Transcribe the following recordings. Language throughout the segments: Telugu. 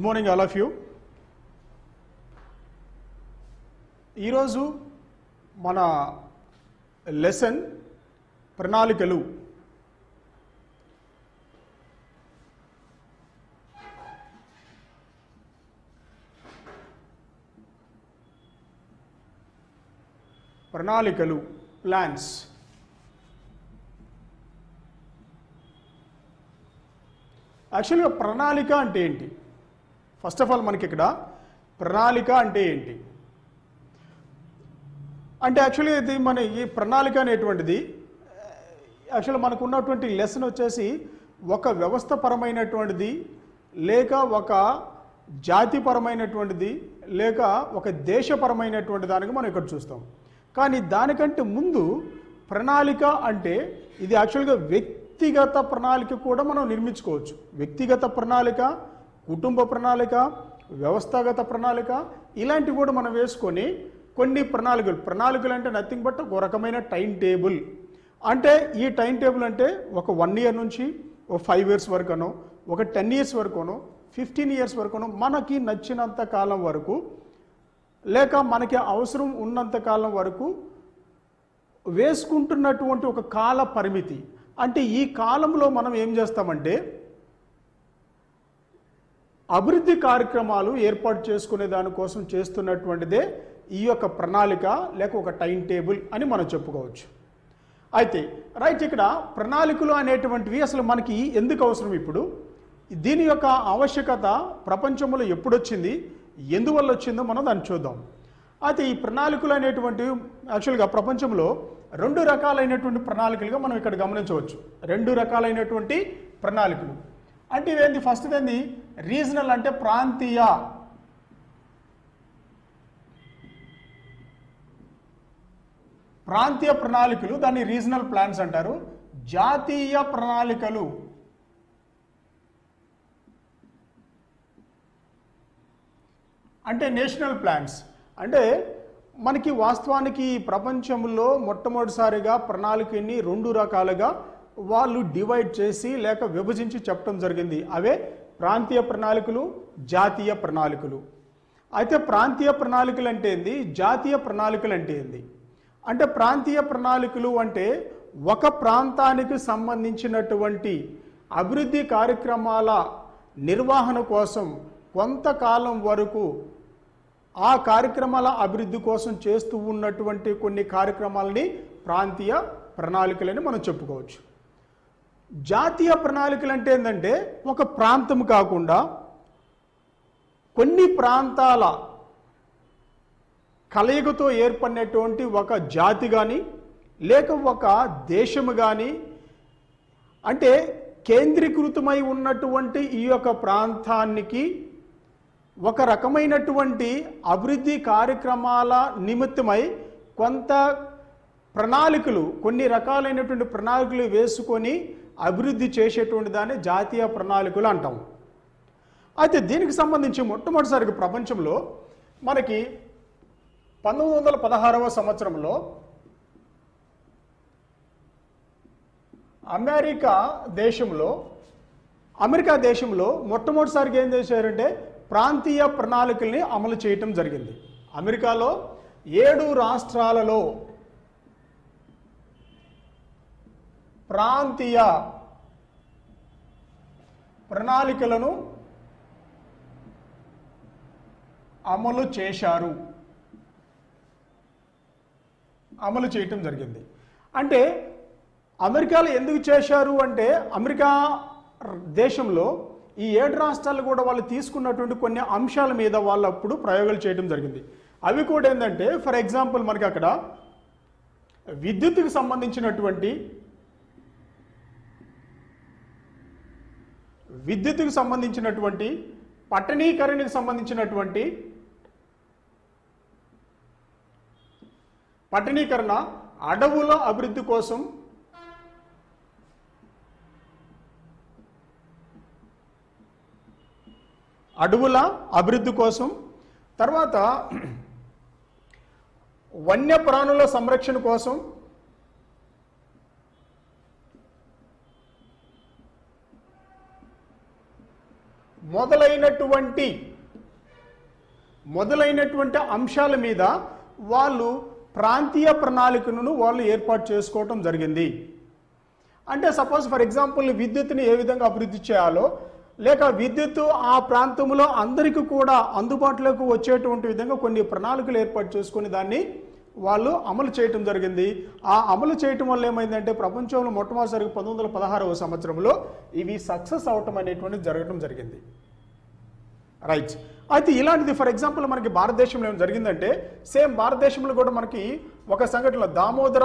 Good morning all of you. ఈరోజు మన లెసన్ ప్రణాళికలు. ప్రణాళికలు ప్లాన్స్. యాక్చువల్గా ప్రణాళిక అంటే ఏంటి? ఫస్ట్ ఆఫ్ ఆల్ మనకి ఇక్కడ ప్రణాళిక అంటే ఏంటి అంటే యాక్చువల్గా ఇది మన ఈ ప్రణాళిక అనేటువంటిది యాక్చువల్గా మనకు ఉన్నటువంటి లెసన్ వచ్చేసి ఒక వ్యవస్థపరమైనటువంటిది, లేక ఒక జాతిపరమైనటువంటిది, లేక ఒక దేశపరమైనటువంటి దానికి మనం ఇక్కడ చూస్తాం. కానీ దానికంటే ముందు ప్రణాళిక అంటే ఇది యాక్చువల్గా వ్యక్తిగత ప్రణాళిక కూడా మనం నిర్మించుకోవచ్చు. వ్యక్తిగత ప్రణాళిక, కుటుంబ ప్రణాళిక, వ్యవస్థాగత ప్రణాళిక ఇలాంటివి కూడా మనం వేసుకొని కొన్ని ప్రణాళికలు అంటే నథింగ్ బట్ ఒక రకమైన టైం టేబుల్. అంటే ఈ టైం టేబుల్ అంటే ఒక 1 year నుంచి ఒక 5 years వరకునో, ఒక 10 years వరకునో, 15 years వరకునో మనకి నచ్చినంత కాలం వరకు, లేక మనకి అవసరం ఉన్నంత కాలం వరకు వేసుకుంటున్నటువంటి ఒక కాల పరిమితి. అంటే ఈ కాలంలో మనం ఏం చేస్తామంటే అభివృద్ధి కార్యక్రమాలు ఏర్పాటు చేసుకునే దానికోసం చేస్తున్నటువంటిదే ఈ యొక్క ప్రణాళిక లేక ఒక టైం టేబుల్ అని మనం చెప్పుకోవచ్చు. అయితే రైట్, ఇక్కడ ప్రణాళికలు అనేటువంటివి అసలు మనకి ఎందుకు అవసరం? ఇప్పుడు దీని యొక్క ఆవశ్యకత ప్రపంచంలో ఎప్పుడొచ్చింది, ఎందువల్ల వచ్చిందో మనం దాన్ని చూద్దాం. అయితే ఈ ప్రణాళికలు అనేటువంటివి యాక్చువల్గా ప్రపంచంలో 2 రకాలైనటువంటి ప్రణాళికలుగా మనం ఇక్కడ గమనించవచ్చు. 2 రకాలైనటువంటి ప్రణాళికలు అంటే ఇవేంది? ఫస్ట్ ఏంది? రీజనల్ అంటే ప్రాంతీయ ప్రణాళికలు, దాన్ని రీజనల్ ప్లాన్స్ అంటారు. జాతీయ ప్రణాళికలు అంటే నేషనల్ ప్లాన్స్. అంటే మనకి వాస్తవానికి ప్రపంచంలో మొట్టమొదటిసారిగా ప్రణాళికని 2 రకాలుగా వాళ్ళు డివైడ్ చేసి లేక విభజించి చెప్పడం జరిగింది. అవే ప్రాంతీయ ప్రణాళికలు, జాతీయ ప్రణాళికలు. అయితే ప్రాంతీయ ప్రణాళికలు అంటే ఏంది, జాతీయ ప్రణాళికలు అంటే ఏంది? అంటే ప్రాంతీయ ప్రణాళికలు అంటే ఒక ప్రాంతానికి సంబంధించినటువంటి అభివృద్ధి కార్యక్రమాల నిర్వహణ కోసం కొంతకాలం వరకు ఆ కార్యక్రమాల అభివృద్ధి కోసం చేస్తూ ఉన్నటువంటి కొన్ని కార్యక్రమాలని ప్రాంతీయ ప్రణాళికలని మనం చెప్పుకోవచ్చు. జాతీయ ప్రణాళికలు అంటే ఏంటంటే ఒక ప్రాంతం కాకుండా కొన్ని ప్రాంతాల కలయికతో ఏర్పడినటువంటి ఒక జాతి కానీ లేక ఒక దేశము కానీ, అంటే కేంద్రీకృతమై ఉన్నటువంటి ఈ యొక్క ప్రాంతానికి ఒక రకమైనటువంటి అభివృద్ధి కార్యక్రమాల నిమిత్తమై కొంత ప్రణాళికలు, కొన్ని రకాలైనటువంటి ప్రణాళికలు వేసుకొని అభివృద్ధి చేసేటువంటి దాన్ని జాతీయ ప్రణాళికలు అంటాం. అయితే దీనికి సంబంధించి మొట్టమొదటిసారిగా ప్రపంచంలో మనకి 1916వ సంవత్సరంలో అమెరికా దేశంలో మొట్టమొదటిసారిగా ఏం చేశారంటే ప్రాంతీయ ప్రణాళికల్ని అమలు చేయటం జరిగింది. అమెరికాలో 7 రాష్ట్రాలలో ప్రాంతీయ ప్రణాళికలను అమలు చేయటం జరిగింది. అంటే అమెరికాలో ఎందుకు చేశారు అంటే అమెరికా దేశంలో ఈ 7 రాష్ట్రాలు కూడా వాళ్ళు తీసుకున్నటువంటి కొన్ని అంశాల మీద వాళ్ళు అప్పుడు ప్రయోగాలు చేయడం జరిగింది. అవి కూడా ఏంటంటే ఫర్ ఎగ్జాంపుల్ మనకి అక్కడ విద్యుత్తుకు సంబంధించినటువంటి పట్టణీకరణకు సంబంధించినటువంటి పట్టణీకరణ, అడవుల అభివృద్ధి కోసం, తర్వాత వన్యప్రాణుల సంరక్షణ కోసం, మొదలైనటువంటి అంశాల మీద వాళ్ళు ప్రాంతీయ ప్రణాళికను వాళ్ళు ఏర్పాటు చేసుకోవటం జరిగింది. అంటే సపోజ్ ఫర్ ఎగ్జాంపుల్ విద్యుత్తుని ఏ విధంగా అభివృద్ధి చేయాలో, లేక విద్యుత్తు ఆ ప్రాంతంలో అందరికీ కూడా అందుబాటులోకి వచ్చేటువంటి విధంగా కొన్ని ప్రణాళికలు ఏర్పాటు చేసుకుని దాన్ని వాళ్ళు అమలు చేయటం జరిగింది. ఆ అమలు చేయటం వల్ల ఏమైందంటే ప్రపంచంలో మొట్టమొదటిసారిగా 1916వ సంవత్సరంలో ఇవి సక్సెస్ అవటం అనేటువంటిది జరగటం జరిగింది. రైట్. అయితే ఇలాంటిది ఫర్ ఎగ్జాంపుల్ మనకి భారతదేశంలో ఏం జరిగిందంటే సేమ్ భారతదేశంలో కూడా మనకి ఒక సంఘటన Damodara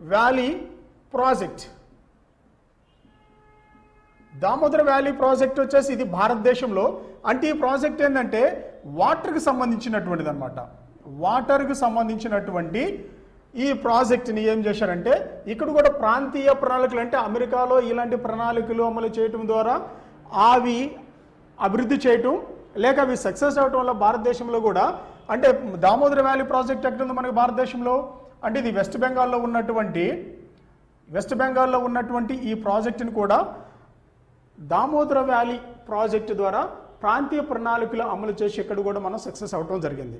valley project. Damodara valley project వచ్చేసి ఇది భారతదేశంలో, అంటే ఈ ప్రాజెక్ట్ ఏంటంటే వాటర్కి సంబంధించినటువంటిది అనమాట. వాటర్కి సంబంధించినటువంటి ఈ ప్రాజెక్ట్ని ఏం చేశారంటే ఇక్కడ కూడా ప్రాంతీయ ప్రణాళికలు, అంటే అమెరికాలో ఇలాంటి ప్రణాళికలు అమలు చేయటం ద్వారా అవి అభివృద్ధి చేయటం, లేక అవి సక్సెస్ అవటం వల్ల భారతదేశంలో కూడా, అంటే దామోదర వ్యాలీ ప్రాజెక్ట్ ఎక్కడ ఉంది మనకి భారతదేశంలో అంటే ఇది వెస్ట్ బెంగాల్లో ఉన్నటువంటి ఈ ప్రాజెక్టుని కూడా దామోదర వ్యాలీ ప్రాజెక్టు ద్వారా ప్రాంతీయ ప్రణాళికలు అమలు చేసి ఇక్కడ కూడా మనం సక్సెస్ అవటం జరిగింది.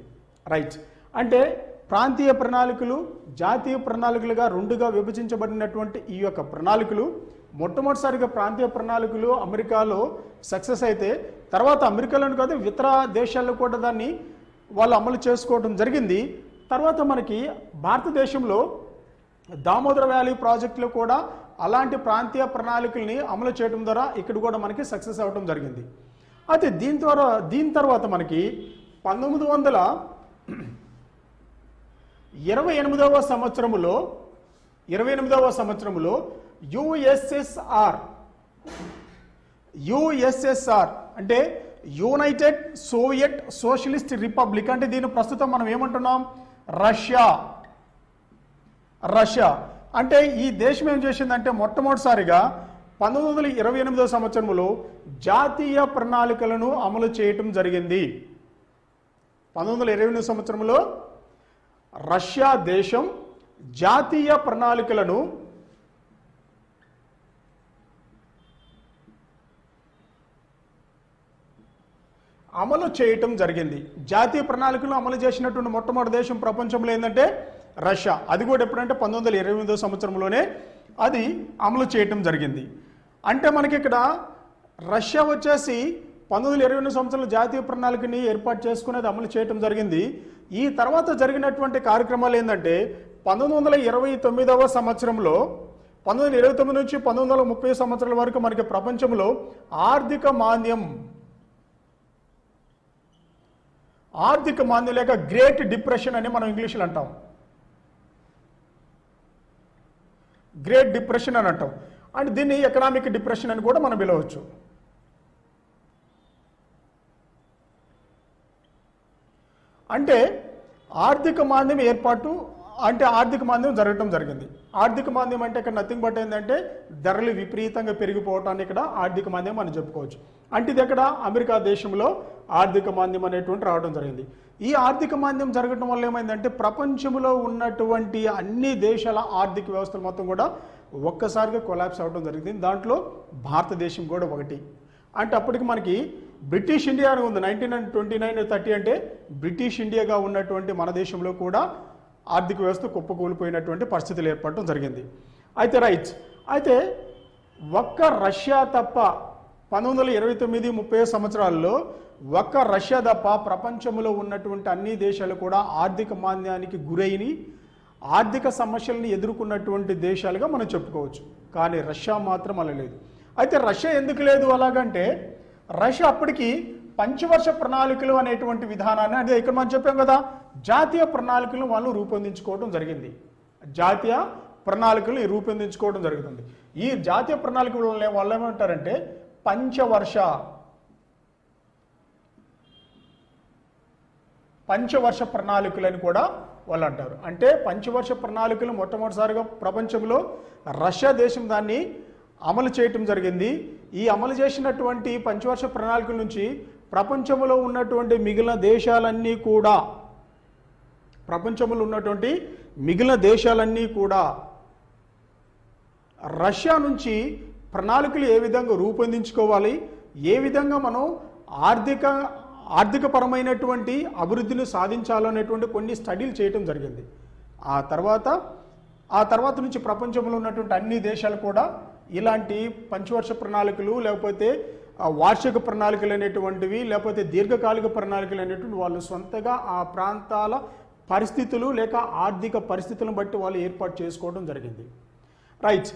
రైట్. అంటే ప్రాంతీయ ప్రణాళికలు జాతీయ ప్రణాళికలుగా రెండుగా విభజించబడినటువంటి ఈ యొక్క ప్రణాళికలు మొట్టమొదటిసారిగా ప్రాంతీయ ప్రణాళికలు అమెరికాలో సక్సెస్ అయితే తర్వాత అమెరికాలోని కాదు ఇతర దేశాల్లో కూడా దాన్ని వాళ్ళు అమలు చేసుకోవడం జరిగింది. తర్వాత మనకి భారతదేశంలో దామోదర వ్యాలీ ప్రాజెక్టులో కూడా అలాంటి ప్రాంతీయ ప్రణాళికల్ని అమలు చేయడం ద్వారా ఇక్కడ కూడా మనకి సక్సెస్ అవ్వడం జరిగింది. అయితే దీని తర్వాత మనకి 1928వ సంవత్సరంలో యుఎస్ఎస్ఆర్ అంటే యునైటెడ్ సోవియట్ సోషలిస్ట్ రిపబ్లిక్, అంటే దీని ప్రస్తుతం మనం ఏమంటున్నాం రష్యా. అంటే ఈ దేశం ఏం చేసిందంటే మొట్టమొదటిసారిగా 1928వ సంవత్సరంలో జాతీయ ప్రణాళికలను అమలు చేయటం జరిగింది. 1928 సంవత్సరంలో రష్యా దేశం జాతీయ ప్రణాళికలను అమలు చేయటం జరిగింది. జాతీయ ప్రణాళికలను అమలు చేసినటువంటి మొట్టమొదటి దేశం ప్రపంచంలో ఏంటంటే రష్యా. అది కూడా ఎప్పుడంటే 1928వ సంవత్సరంలోనే అది అమలు చేయటం జరిగింది. అంటే మనకి ఇక్కడ రష్యా వచ్చేసి 1928 సంవత్సరంలో జాతీయ ప్రణాళికని ఏర్పాటు చేసుకునేది అమలు చేయటం జరిగింది. ఈ తర్వాత జరిగినటువంటి కార్యక్రమాలు ఏంటంటే 1929వ సంవత్సరంలో 1929 నుంచి 1930 సంవత్సరాల వరకు మనకి ప్రపంచంలో ఆర్థిక మాంద్యం లేక గ్రేట్ డిప్రెషన్ అని మనం ఇంగ్లీష్లో అంటాం. గ్రేట్ డిప్రెషన్ అని అంటాం. అండ్ దీన్ని ఎకనామిక్ డిప్రెషన్ అని కూడా మనం పిలవచ్చు. అంటే ఆర్థిక మాంద్యం జరగటం జరిగింది. ఆర్థిక మాంద్యం అంటే ఇక్కడ నథింగ్ బట్ ఏంటంటే ధరలు విపరీతంగా పెరిగిపోవటాన్ని ఇక్కడ ఆర్థిక మాంద్యం మనం చెప్పుకోవచ్చు. అంటే ఇది ఎక్కడ అమెరికా దేశంలో ఆర్థిక మాంద్యం అనేటువంటి రావడం జరిగింది. ఈ ఆర్థిక మాంద్యం జరగడం వల్ల ఏమైందంటే ప్రపంచంలో ఉన్నటువంటి అన్ని దేశాల ఆర్థిక వ్యవస్థలు మొత్తం కూడా ఒక్కసారిగా కొలాప్స్ అవడం జరిగింది. దాంట్లో భారతదేశం కూడా ఒకటి. అంటే అప్పటికి మనకి బ్రిటిష్ ఇండియా అని ఉంది. 1929-30 అంటే బ్రిటిష్ ఇండియాగా ఉన్నటువంటి మన దేశంలో కూడా ఆర్థిక వ్యవస్థ కుప్పకూలిపోయినటువంటి పరిస్థితులు ఏర్పడటం జరిగింది. అయితే ఒక్క రష్యా తప్ప 1929-30 సంవత్సరాల్లో ఒక్క రష్యా తప్ప ప్రపంచంలో ఉన్నటువంటి అన్ని దేశాలు కూడా ఆర్థిక మాంద్యానికి గురైన ఆర్థిక సమస్యలను ఎదుర్కొన్నటువంటి దేశాలుగా మనం చెప్పుకోవచ్చు. కానీ రష్యా మాత్రం అలా లేదు. అయితే రష్యా ఎందుకు లేదు అలాగంటే రష్యా అప్పటికి పంచవర్ష ప్రణాళికలు అనేటువంటి విధానాన్ని, అంటే ఇక్కడ మనం చెప్పాం కదా జాతీయ ప్రణాళికలను వాళ్ళు రూపొందించుకోవడం జరిగింది. జరుగుతుంది. ఈ జాతీయ ప్రణాళికల వాళ్ళు ఏమంటారంటే పంచవర్ష ప్రణాళికలని కూడా వాళ్ళు అంటారు. అంటే పంచవర్ష ప్రణాళికలు మొట్టమొదటిసారిగా ప్రపంచంలో రష్యా దేశం దాన్ని అమలు చేయటం జరిగింది. ఈ అమలు చేసినటువంటి పంచవర్ష ప్రణాళికల నుంచి ప్రపంచంలో ఉన్నటువంటి మిగిలిన దేశాలన్నీ కూడా రష్యా నుంచి ప్రణాళికలు ఏ విధంగా రూపొందించుకోవాలి, ఏ విధంగా మనం ఆర్థికపరమైనటువంటి అభివృద్ధిని సాధించాలనేటువంటి కొన్ని స్టడీలు చేయటం జరిగింది. ఆ తర్వాత నుంచి ప్రపంచంలో ఉన్నటువంటి అన్ని దేశాలు కూడా ఇలాంటి పంచవర్ష ప్రణాళికలు, లేకపోతే వార్షిక ప్రణాళికలు అనేటువంటివి, లేకపోతే దీర్ఘకాలిక ప్రణాళికలు అనేటువంటి వాళ్ళు సొంతగా ఆ ప్రాంతాల పరిస్థితులు లేక ఆర్థిక పరిస్థితులను బట్టి వాళ్ళు ఏర్పాటు చేసుకోవడం జరిగింది. రైట్.